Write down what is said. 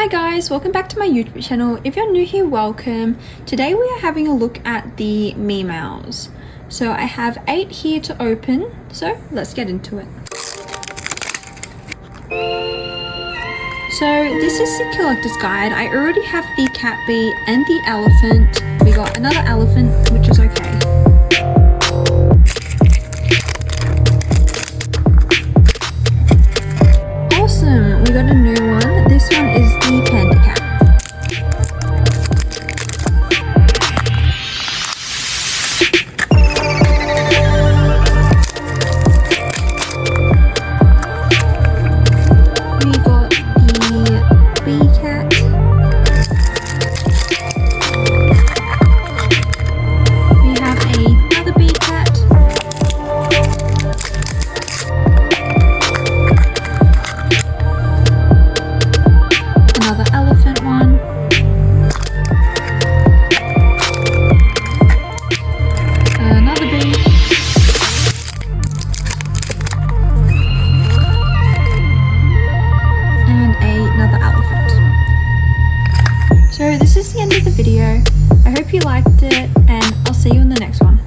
Hi guys, welcome back to my YouTube channel. If you're new here, welcome. Today we are having a look at the MeeMeows. So I have 8 here to open, so let's get into it. So this is the collector's guide. I already have the cat bee and the elephant. We got another elephant, which is okay. Awesome, we got a new one. This one is the panda cat. We got the bee cat. We have another bee cat. Another elephant one. Another bee. And another elephant. So this is the end of the video. I hope you liked it and I'll see you in the next one.